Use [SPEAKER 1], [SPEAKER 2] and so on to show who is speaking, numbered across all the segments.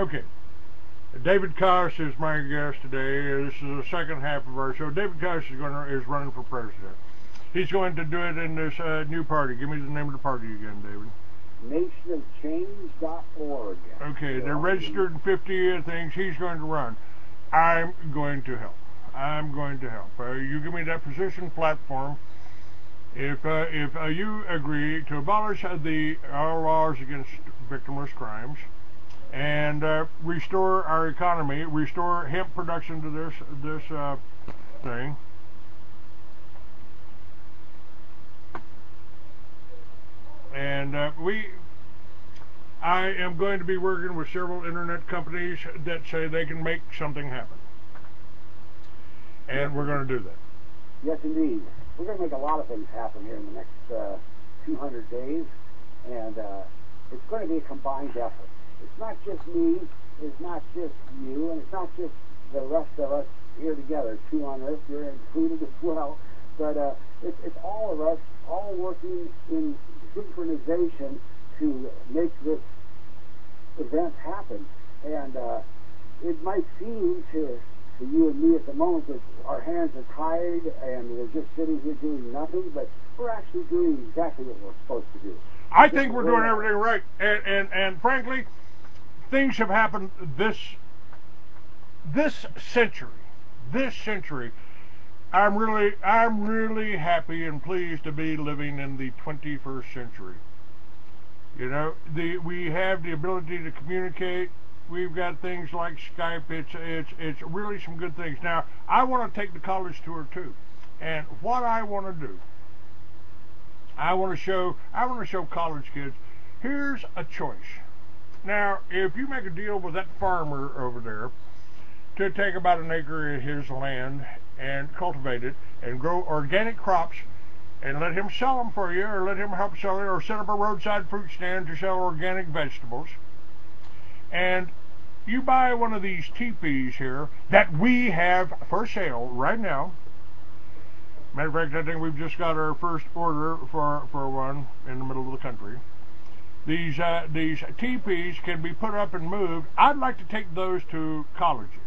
[SPEAKER 1] Okay. David Kaas is my guest today. This is the second half of our show. David Kaas is running for president. He's going to do it in this new party. Give me the name of the party again, David.
[SPEAKER 2] nationofchange.org.
[SPEAKER 1] Okay, they're registered in 50 things. He's going to run. I'm going to help. I'm going to help. You give me that position platform. If you agree to abolish our laws against victimless crimes and restore our economy, restore hemp production to this thing, and I am going to be working with several internet companies that say they can make something happen, and we're going to do that.
[SPEAKER 2] Yes, indeed. We're going to make a lot of things happen here in the next 200 days, and it's going to be a combined effort. It's not just me, it's not just you, and it's not just the rest of us here together. Two on Earth, you're included as well, but it's all of us, all working in synchronization to make this event happen. And it might seem to you and me at the moment that our hands are tied and we're just sitting here doing nothing, but we're actually doing exactly what we're supposed to do.
[SPEAKER 1] I think we're doing everything right, and frankly, things have happened this century. I'm really happy and pleased to be living in the 21st century. You know, we have the ability to communicate. We've got things like Skype. It's really some good things. Now, I want to take the college tour too, and what I want to do, I want to show college kids, here's a choice. Now, if you make a deal with that farmer over there to take about an acre of his land and cultivate it and grow organic crops and let him sell them for you, or let him help sell it, or set up a roadside fruit stand to sell organic vegetables, and you buy one of these teepees here that we have for sale right now. Matter of fact, I think we've just got our first order for one in the middle of the country. These teepees can be put up and moved. I'd like to take those to colleges,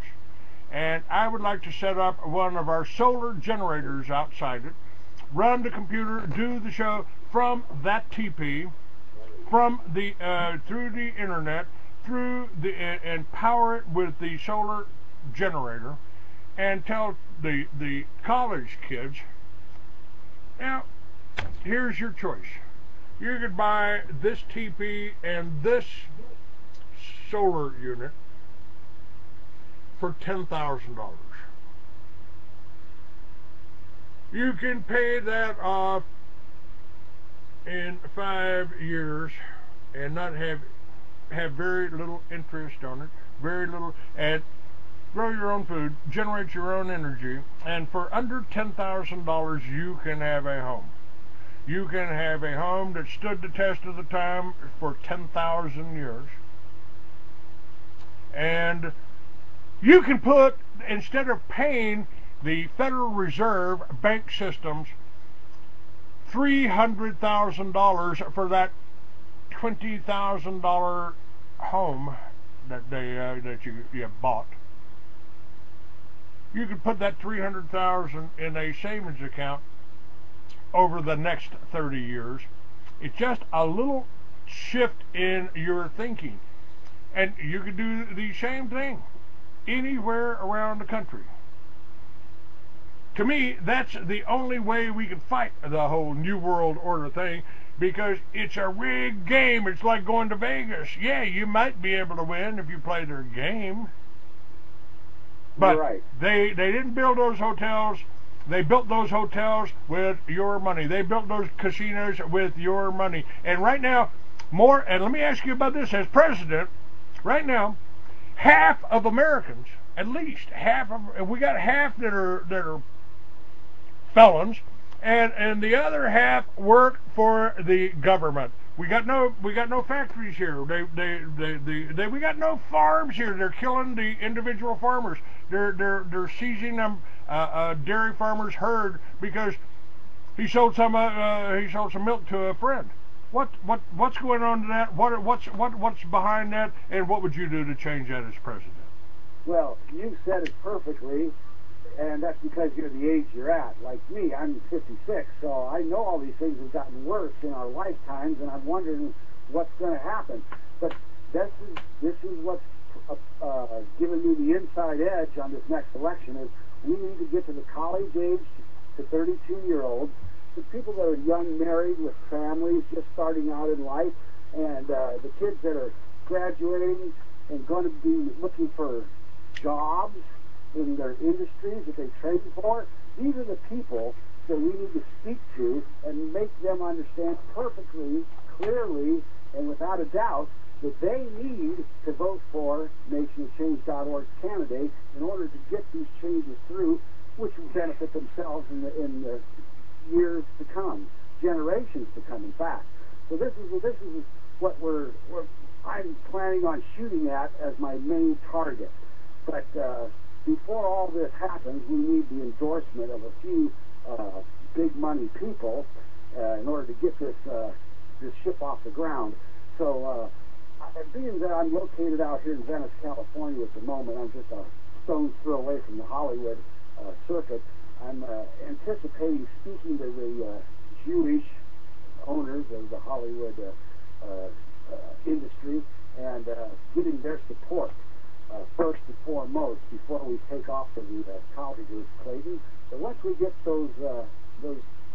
[SPEAKER 1] and I would like to set up one of our solar generators outside it, run the computer, do the show from that teepee, from the through the internet, and power it with the solar generator, and tell the college kids, now, here's your choice. You could buy this teepee and this solar unit for $10,000. You can pay that off in 5 years and not have very little interest on it, very little, and grow your own food, generate your own energy, and for under $10,000 you can have a home. You can have a home that stood the test of the time for 10,000 years. And you can put, instead of paying the Federal Reserve bank systems $300,000 for that $20,000 home that you bought, you could put that $300,000 in a savings account over the next 30 years. It's just a little shift in your thinking, and you could do the same thing anywhere around the country. To me, that's the only way we can fight the whole New World Order thing, because it's a rigged game. It's like going to Vegas. Yeah, you might be able to win if you play their game, but
[SPEAKER 2] right.
[SPEAKER 1] They didn't build those hotels. They built those hotels with your money. They built those casinos with your money. And right now, and let me ask you about this, as president, right now, half of Americans, at least half of, we got half that are felons, and the other half work for the government. We got no factories here. We got no farms here. They're killing the individual farmers. They're seizing them dairy farmer's herd because he sold some milk to a friend. what's going on to that? What's behind that? And what would you do to change that as president?
[SPEAKER 2] Well, you said it perfectly, and that's because you're the age you're at. Like me, I'm 56, so I know all these things have gotten worse in our lifetimes, and I'm wondering what's going to happen. But this is what's given me the inside edge on this next election is we need to get to the college age to 32-year-olds, the people that are young, married with families, just starting out in life, and the kids that are graduating and going to be looking for jobs in their industries that they train for. These are the people that we need to speak to and make them understand perfectly, clearly, and without a doubt that they need to vote for nationofchange.org's candidate in order to get these changes through, which will benefit themselves in the years to come, generations to come, in fact. So this is what I'm planning on shooting at as my main target. But before all this happens, we need the endorsement of a few big money people in order to get this ship off the ground. So being that I'm located out here in Venice, California at the moment, I'm just a stone's throw away from the Hollywood circuit. I'm anticipating speaking to the Jewish owners of the Hollywood industry and getting their support first and foremost before we take off to the colleges, Clayton. But once we get those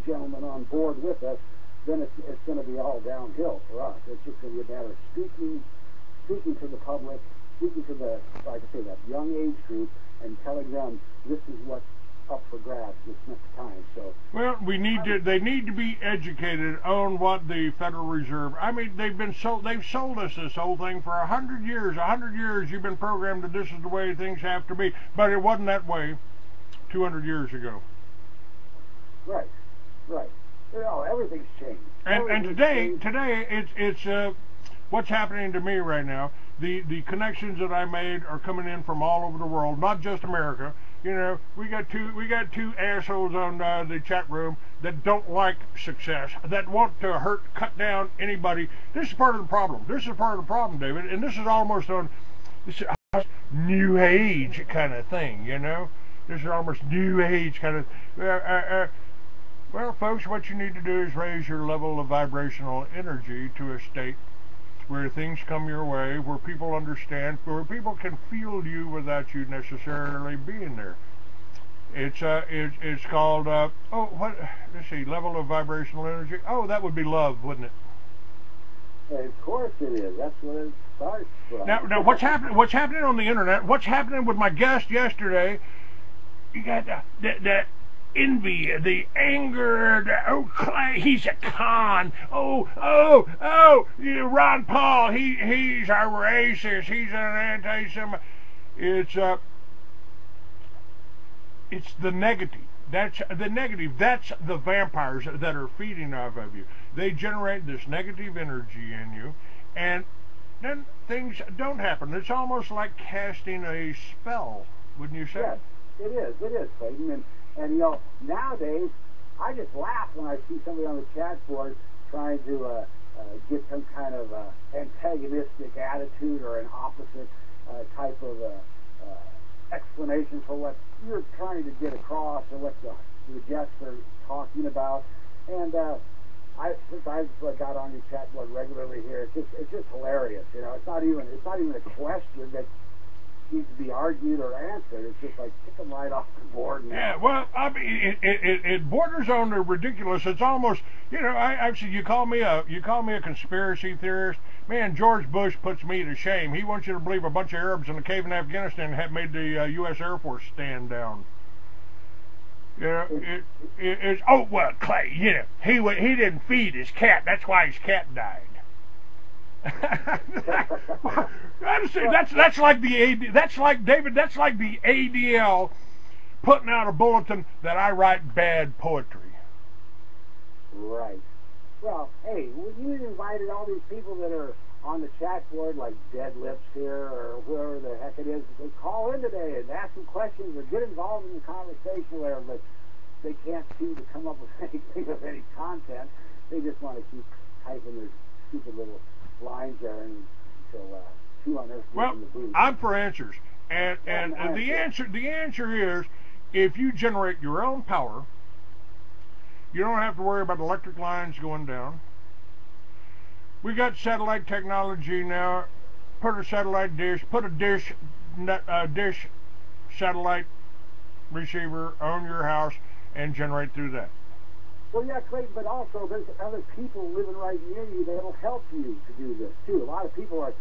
[SPEAKER 2] gentlemen on board with us, then it's going to be all downhill for us. It's just going to be a matter of speaking to the public, speaking to the, like I say, that young age group, and telling them this is what's up for grabs this next time. So
[SPEAKER 1] well, they need to be educated on what the Federal Reserve. I mean, they've sold us this whole thing for 100 years. 100 years you've been programmed that this is the way things have to be, but it wasn't that way 200 years ago.
[SPEAKER 2] Right. You know, everything's changed.
[SPEAKER 1] And today it's what's happening to me right now. The connections that I made are coming in from all over the world, not just America. You know, we got two assholes on the chat room that don't like success, that want to cut down anybody. This is part of the problem. David, and this is almost on this new age kind of thing. You know, this is almost new age kind of. Well, folks, what you need to do is raise your level of vibrational energy to a state where things come your way, where people understand, where people can feel you without you necessarily being there. It's called let's see, level of vibrational energy. Oh, that would be love, wouldn't it?
[SPEAKER 2] Of course it is. That's what it starts from.
[SPEAKER 1] Now, what's happening on the internet? What's happening with my guest yesterday? You got the envy, the anger, oh, Clay, he's a con. Oh, Ron Paul, he's a racist, he's an anti-Semite. It's the negative. That's the negative. That's the vampires that are feeding off of you. They generate this negative energy in you, and then things don't happen. It's almost like casting a spell, wouldn't you say?
[SPEAKER 2] Yes, it is, Clayton. And you know, nowadays, I just laugh when I see somebody on the chat board trying to get some kind of antagonistic attitude or an opposite type of explanation for what you're trying to get across or what the guests are talking about. And since I've got on your chat board regularly here, it's just hilarious. You know, it's not even a question that needs to be argued or answered. It's just like kick them right off the board.
[SPEAKER 1] Yeah, well, I mean, it borders on the ridiculous. It's almost, you know, actually, you call me a conspiracy theorist. Man, George Bush puts me to shame. He wants you to believe a bunch of Arabs in a cave in Afghanistan have made the U.S. Air Force stand down. Yeah, it's oh well, Clay. You know, he didn't feed his cat. That's why his cat died. That's like the ADL putting out a bulletin that I write bad poetry.
[SPEAKER 2] Right. Well, hey, you invited all these people that are on the chat board, like Dead Lips here or whoever the heck it is. They call in today and ask some questions or get involved in the conversation there, but they can't seem to come up with anything of any content. They just want to keep typing their stupid little lines there until two on earth gets in the booth.
[SPEAKER 1] I'm for answers, and the answer is, if you generate your own power, you don't have to worry about electric lines going down. We got satellite technology now. Put a satellite dish, put a dish satellite receiver on your house and generate through that.
[SPEAKER 2] Well, yeah, Clayton, but also there's other people living right near you that'll help you to do this too. A lot of people are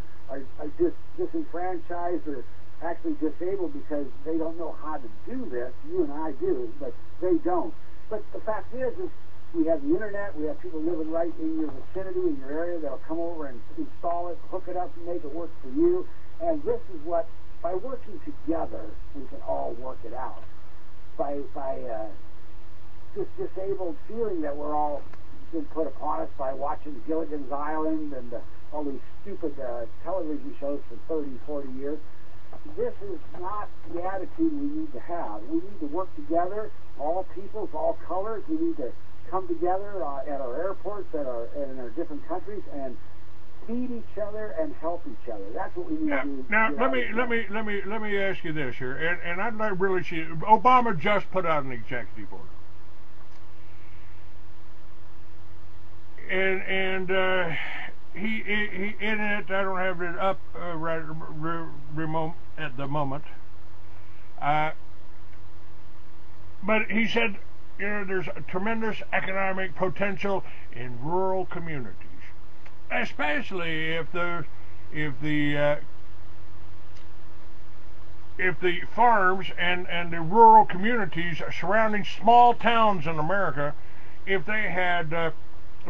[SPEAKER 2] disenfranchised or actually disabled because they don't know how to do this. You and I do, but they don't. But the fact is we have the internet, we have people living right in your vicinity, in your area, that'll come over and install it, hook it up, and make it work for you. And this is what, by working together, we can all work it out. By this disabled feeling that we're all been put upon us by watching Gilligan's Island and all these stupid television shows for 30, 40 years. This is not the attitude we need to have. We need to work together, all peoples, all colors. We need to come together at our airports, in our different countries, and feed each other and help each other. That's what we need to do.
[SPEAKER 1] Now, let me ask you this here, and I'd like really see. Obama just put out an executive order, and he in it. I don't have it up remote at the moment, but he said, there's a tremendous economic potential in rural communities, especially if the farms and the rural communities surrounding small towns in America, if they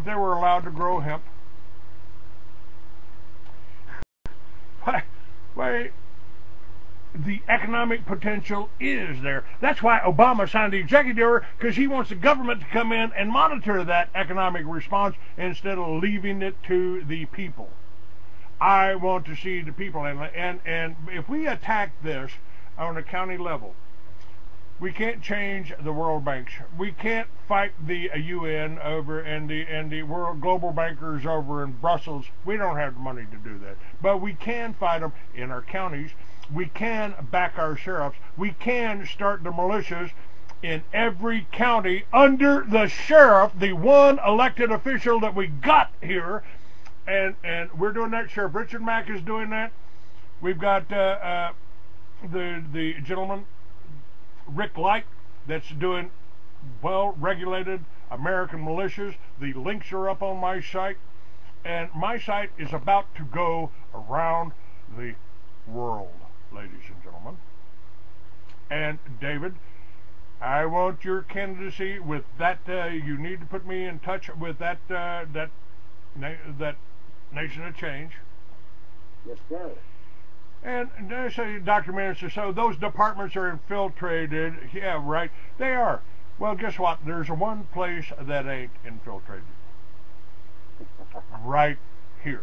[SPEAKER 1] were allowed to grow hemp. Why, the economic potential is there. That's why Obama signed the executive order, because he wants the government to come in and monitor that economic response instead of leaving it to the people. I want to see the people, and if we attack this on a county level, we can't change the World Banks. We can't fight the UN over and the world global bankers over in Brussels. We don't have the money to do that. But we can fight them in our counties. We can back our sheriffs. We can start the militias in every county under the sheriff, the one elected official that we got here. And we're doing that. Sheriff Richard Mack is doing that. We've got the gentleman Rick Light that's doing well-regulated American militias. The links are up on my site, and my site is about to go around the world, ladies and gentlemen. And David, I want your candidacy with that. You need to put me in touch with that Nation of Change.
[SPEAKER 2] Yes, sir.
[SPEAKER 1] And I say, Dr. Minister, so those departments are infiltrated. Yeah, right. They are. Well, guess what? There's one place that ain't infiltrated. Right here.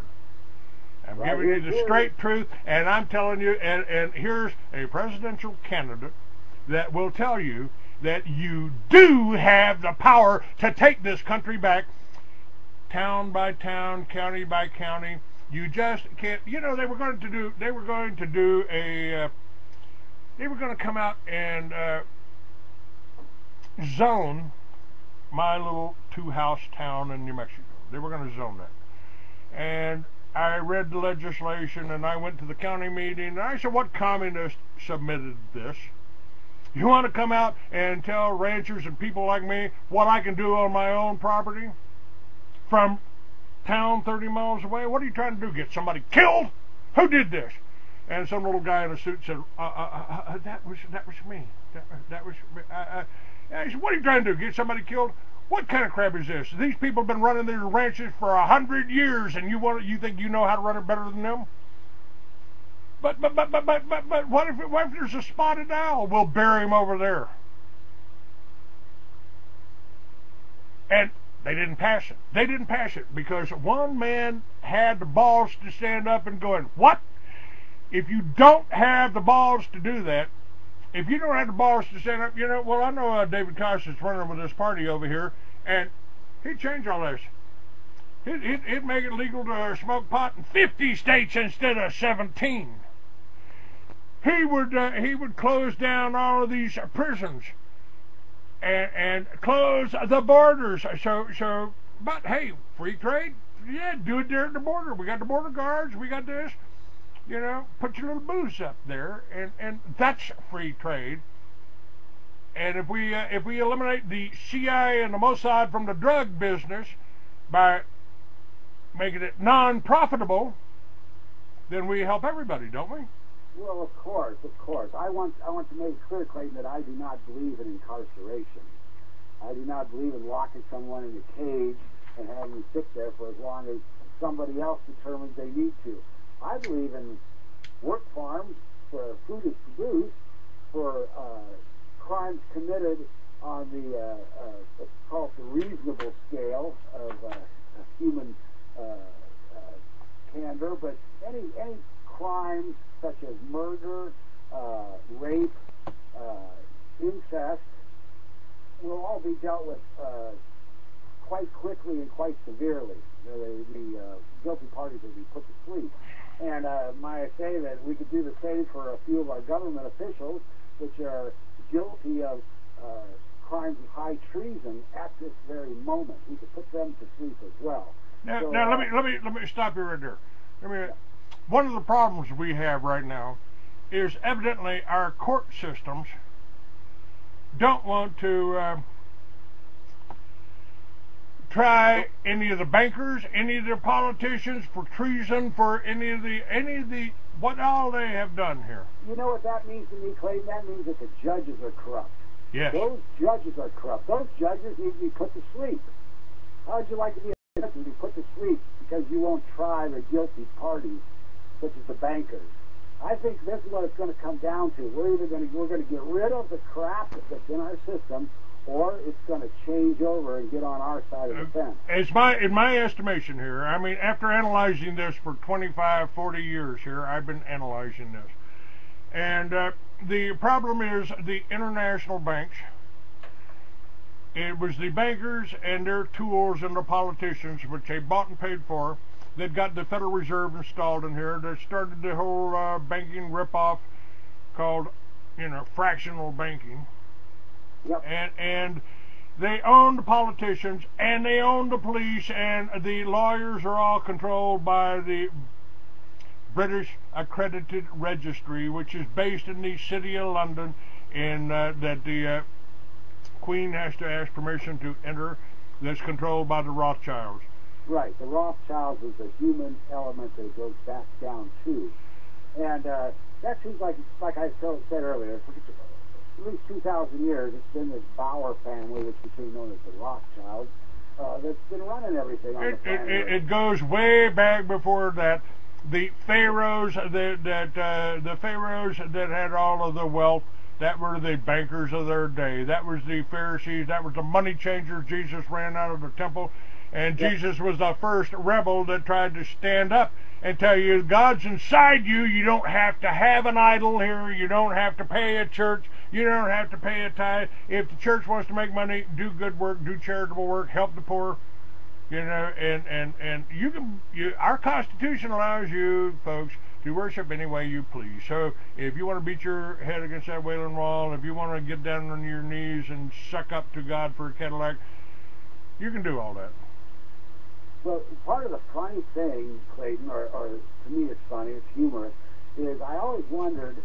[SPEAKER 1] I'm giving you the straight truth, and I'm telling you, and here's a presidential candidate that will tell you that you do have the power to take this country back, town by town, county by county. You just can't. They were going to come out and zone my little two-house town in New Mexico. They were going to zone that. And I read the legislation, and I went to the county meeting, and I said, what communist submitted this? You want to come out and tell ranchers and people like me what I can do on my own property from town 30 miles away? What are you trying to do, get somebody killed? Who did this? And some little guy in a suit said, that was me. That was me. I said, what are you trying to do, get somebody killed? What kind of crap is this? These people have been running their ranches for 100 years, and you think you know how to run it better than them? But what if there's a spotted owl? We'll bury him over there. And they didn't pass it. They didn't pass it because one man had the balls to stand up and going, what? If you don't have the balls to do that, if you don't have the balls to stand up, well, I know David Kaas is running with this party over here, and he changed all this. He'd make it legal to smoke pot in 50 states instead of 17. He would close down all of these prisons and close the borders. But hey, free trade, yeah, do it there at the border. We got the border guards. We got this. You know, put your little booths up there, and that's free trade. And if we eliminate the CIA and the Mossad from the drug business by making it non-profitable, then we help everybody, don't we?
[SPEAKER 2] Well, of course. I want to make clear, Clayton, that I do not believe in incarceration. I do not believe in locking someone in a cage and having them sit there for as long as somebody else determines they need to. I believe in work farms where food is produced for crimes committed on the what's called the reasonable scale of human candor, but any crimes such as murder, rape, incest will all be dealt with quite quickly and quite severely. The guilty parties will be put to sleep. And might I say that we could do the same for a few of our government officials, which are guilty of crimes of high treason at this very moment. We could put them to sleep as well.
[SPEAKER 1] Now,
[SPEAKER 2] So,
[SPEAKER 1] let me stop you right there. One of the problems we have right now is evidently our court systems don't want to try any of the bankers, any of the politicians for treason, for any of the what all they have done here.
[SPEAKER 2] You know what that means to me, Clayton? That means that the judges are corrupt.
[SPEAKER 1] Yes.
[SPEAKER 2] Those judges are corrupt. Those judges need to be put to sleep. How would you like to be a judge and be put to sleep because you won't try the guilty parties, such as the bankers? I think this is what it's going to come down to. We're going to get rid of the crap that's in our system, or it's going to change over and get on our side of the fence.
[SPEAKER 1] In my estimation here, after analyzing this for 25, 40 years here, I've been analyzing this. And the problem is the international banks. It was the bankers and their tools and the politicians, which they bought and paid for, that got the Federal Reserve installed in here, that started the whole banking ripoff called, fractional banking.
[SPEAKER 2] Yep.
[SPEAKER 1] And they own the politicians, and they own the police, and the lawyers are all controlled by the British Accredited Registry, which is based in the city of London, and that the Queen has to ask permission to enter, that's controlled by the Rothschilds.
[SPEAKER 2] Right. The Rothschilds is a human element that goes back down too. And that seems like I said earlier, for at least 2,000 years, it's been this Bauer family, which became known as the Rothschilds, that's been running everything on the planet.
[SPEAKER 1] It goes way back before that. The pharaohs the pharaohs that had all of the wealth, that were the bankers of their day. That was the Pharisees. That was the money changers. Jesus ran out of the temple, and Jesus was the first rebel that tried to stand up and tell you God's inside you. You don't have to have an idol here. You don't have to pay a church. You don't have to pay a tithe. If the church wants to make money, do good work, do charitable work, help the poor. And our Constitution allows you folks to worship any way you please. So if you want to beat your head against that Wailing Wall, if you want to get down on your knees and suck up to God for a Cadillac, you can do all that.
[SPEAKER 2] Well, part of the funny thing, Clayton, or to me it's funny, it's humorous, is I always wondered,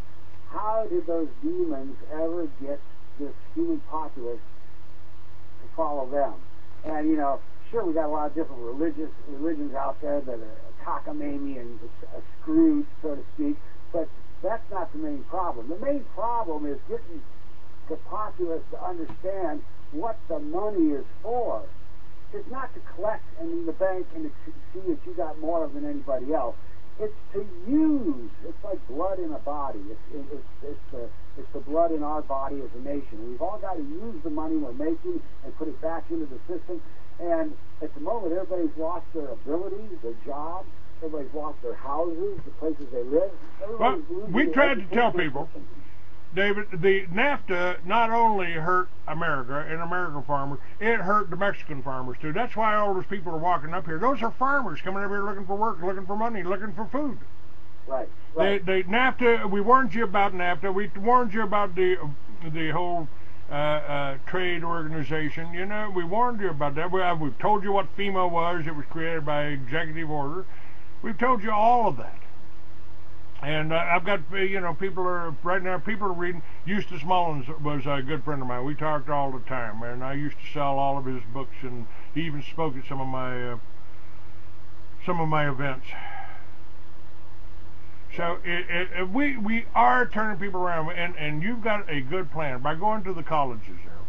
[SPEAKER 2] how did those demons ever get this human populace to follow them? And, sure, we got a lot of different religions out there that are cockamamie and screwed, so to speak, but that's not the main problem. The main problem is getting the populace to understand what the money is for. It's not to collect in the bank and to see that you got more than anybody else. It's to use. It's like blood in a body. It's the blood in our body as a nation. We've all got to use the money we're making and put it back into the system. And at the moment, everybody's lost their abilities, their jobs. Everybody's lost their houses, the places they live.
[SPEAKER 1] Well, we tried to tell people. David, the NAFTA not only hurt America and American farmers, it hurt the Mexican farmers too. That's why all those people are walking up here. Those are farmers coming up here looking for work, looking for money, looking for food.
[SPEAKER 2] Right. Right.
[SPEAKER 1] They NAFTA. We warned you about NAFTA. We warned you about the whole trade organization. You know, we warned you about that. We've told you what FEMA was. It was created by executive order. We've told you all of that. And I've got, you know, people are reading. Eustace Mullins was a good friend of mine. We talked all the time, and I used to sell all of his books, and he even spoke at some of my events. So we are turning people around, and you've got a good plan by going to the colleges there,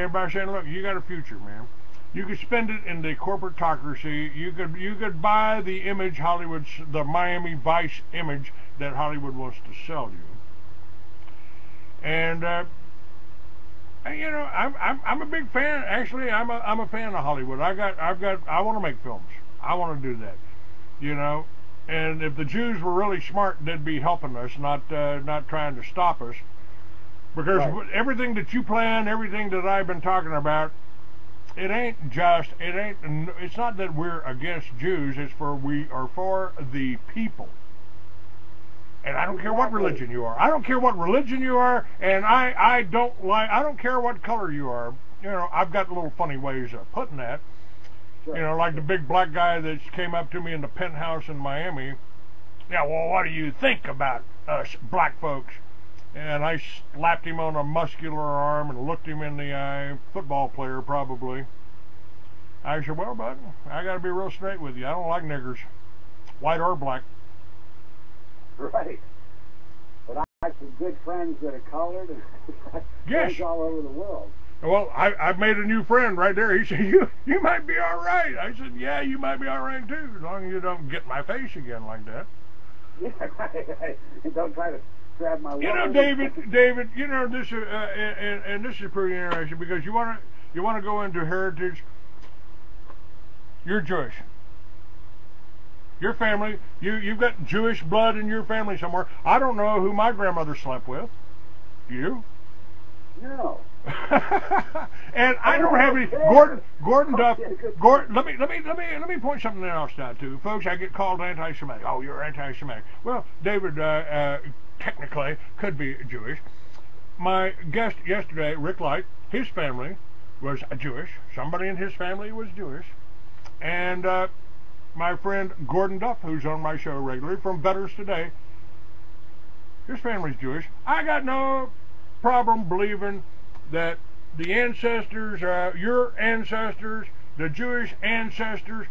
[SPEAKER 1] and by saying, look, you got a future, man. You could spend it in the corporatocracy. You could buy the image the Miami Vice image that Hollywood wants to sell you. And you know, I'm a big fan. Actually, I'm a fan of Hollywood. I want to make films. I want to do that. You know, and if the Jews were really smart, they'd be helping us, not trying to stop us. Because right. Everything that you plan, everything that I've been talking about. It's not that we're against Jews, we are for the people. And I don't care what religion you are. I don't care what religion you are, and I don't care what color you are. You know, I've got little funny ways of putting that. Sure. You know, like the big black guy that came up to me in the penthouse in Miami. Yeah, well, what do you think about us black folks? And I slapped him on a muscular arm and looked him in the eye. Football player, probably. I said, well, bud, I got to be real straight with you. I don't like niggers, white or black.
[SPEAKER 2] Right. But I have some good friends that are colored and
[SPEAKER 1] yes.
[SPEAKER 2] Friends all over the world.
[SPEAKER 1] Well, I've made a new friend right there. He said, you might be all right. I said, yeah, you might be all right, too, as long as you don't get my face again like that.
[SPEAKER 2] Yeah, right. And don't try to grab my
[SPEAKER 1] you know, David, you know, this and this is pretty interesting because you want to go into heritage. You're Jewish. Your family, you've got Jewish blood in your family somewhere. I don't know who my grandmother slept with. You?
[SPEAKER 2] No.
[SPEAKER 1] And I don't have any Gordon Duff. Let me point something else out too, folks. I get called anti-Semitic. Oh, you're anti-Semitic. Well, David technically could be Jewish. My guest yesterday, Rick Light, his family was Jewish. Somebody in his family was Jewish, and my friend Gordon Duff, who's on my show regularly from Betters Today, his family's Jewish. I got no problem believing that the ancestors, your ancestors, the Jewish ancestors,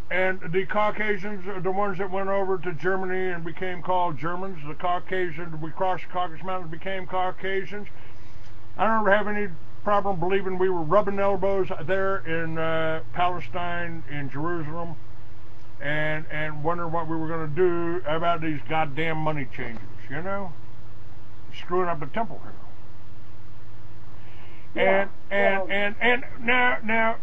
[SPEAKER 1] and the Caucasians, the ones that went over to Germany and became called Germans, the Caucasians, we crossed the Caucasus Mountains, became Caucasians. I don't have any problem believing we were rubbing elbows there in Palestine, in Jerusalem, and wondering what we were going to do about these goddamn money changers, you know? Screwing up the temple here.
[SPEAKER 2] Yeah,
[SPEAKER 1] and now,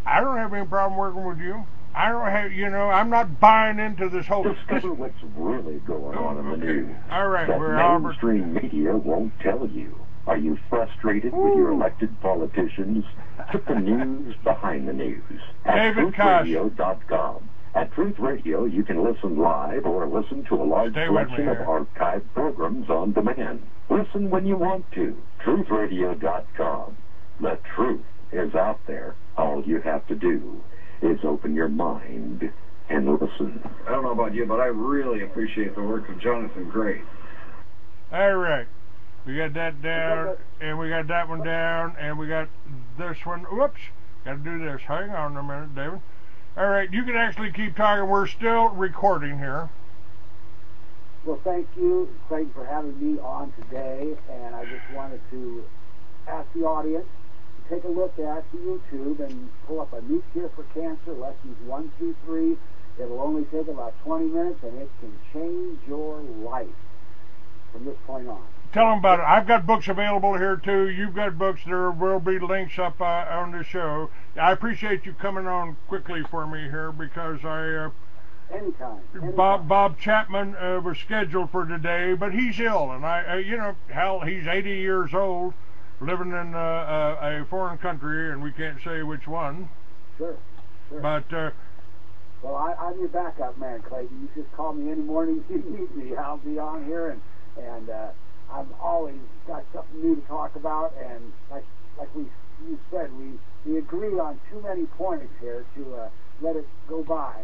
[SPEAKER 1] I don't have any problem working with you. I don't have, you know, I'm not buying into this whole...
[SPEAKER 3] Discover what's really going on in the news.
[SPEAKER 1] All right,
[SPEAKER 3] that
[SPEAKER 1] we're Albert.
[SPEAKER 3] Mainstream media won't tell you. Are you frustrated with your elected politicians? Put the news behind the news at truthradio.com. At Truth Radio, you can listen live or listen to a large selection of archived programs on demand. Listen when you want to. truthradio.com. The truth is out there. All you have to do is open your mind and listen.
[SPEAKER 4] I don't know about you, but I really appreciate the work of Jonathan Gray.
[SPEAKER 1] All right. We got that down, and we got that one down, and we got this one. Whoops. Got to do this. Hang on a minute, David. All right, you can actually keep talking. We're still recording here.
[SPEAKER 2] Well, thank you. Thank you for having me on today. And I just wanted to ask the audience to take a look at the YouTube and pull up a new cure for cancer, lessons 1 through 3. It'll only take about 20 minutes, and it can change your life from this point on.
[SPEAKER 1] Tell them about it. I've got books available here too. You've got books. There will be links up on the show. I appreciate you coming on quickly for me here because
[SPEAKER 2] Anytime.
[SPEAKER 1] Bob Chapman was scheduled for today, but he's ill, and you know, hell, he's 80 years old, living in a foreign country, and we can't say which one.
[SPEAKER 2] Sure.
[SPEAKER 1] But
[SPEAKER 2] well, I'm your backup man, Clayton. You just call me any morning you need me. I'll be on here, and I've always got something new to talk about. And like you said, we agree on too many points here to let it go by.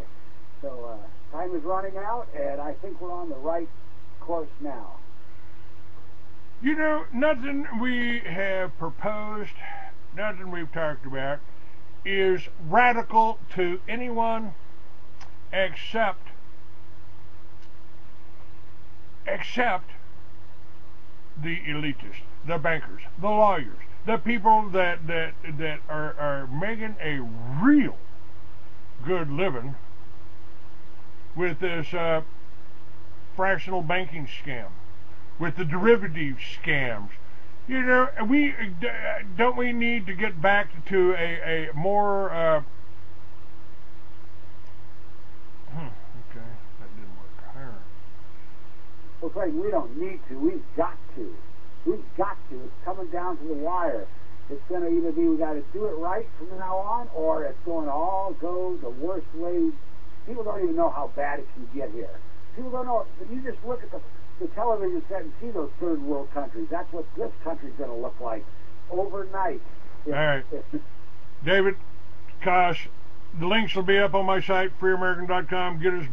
[SPEAKER 2] So time is running out, and I think we're on the right course now.
[SPEAKER 1] You know, nothing we have proposed, nothing we've talked about is radical to anyone except the elitists, the bankers, the lawyers, the people that are making a real good living with this fractional banking scam, with the derivative scams. You know, don't we need to get back to a more okay, that didn't work.
[SPEAKER 2] Well, Clayton, we don't need to. We've got to. We've got to. It's coming down to the wire. It's going to either be we got to do it right from now on, or it's going to all go the worst way. People don't even know how bad it can get here. People don't know. If you just look at the television set and see those third world countries, that's what this country's going to look like overnight.
[SPEAKER 1] All right. David, Kaas, the links will be up on my site, freeamerican.com. Get his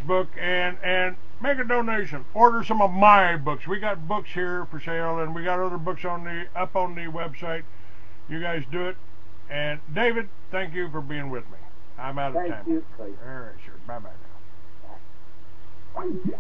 [SPEAKER 1] book, and make a donation. Order some of my books. We got books here for sale, and we got other books up on the website. You guys do it. And David, thank you for being with me. I'm out of time.
[SPEAKER 2] Thank you, Clayton.
[SPEAKER 1] All right, sure. Bye-bye now.
[SPEAKER 2] Bye.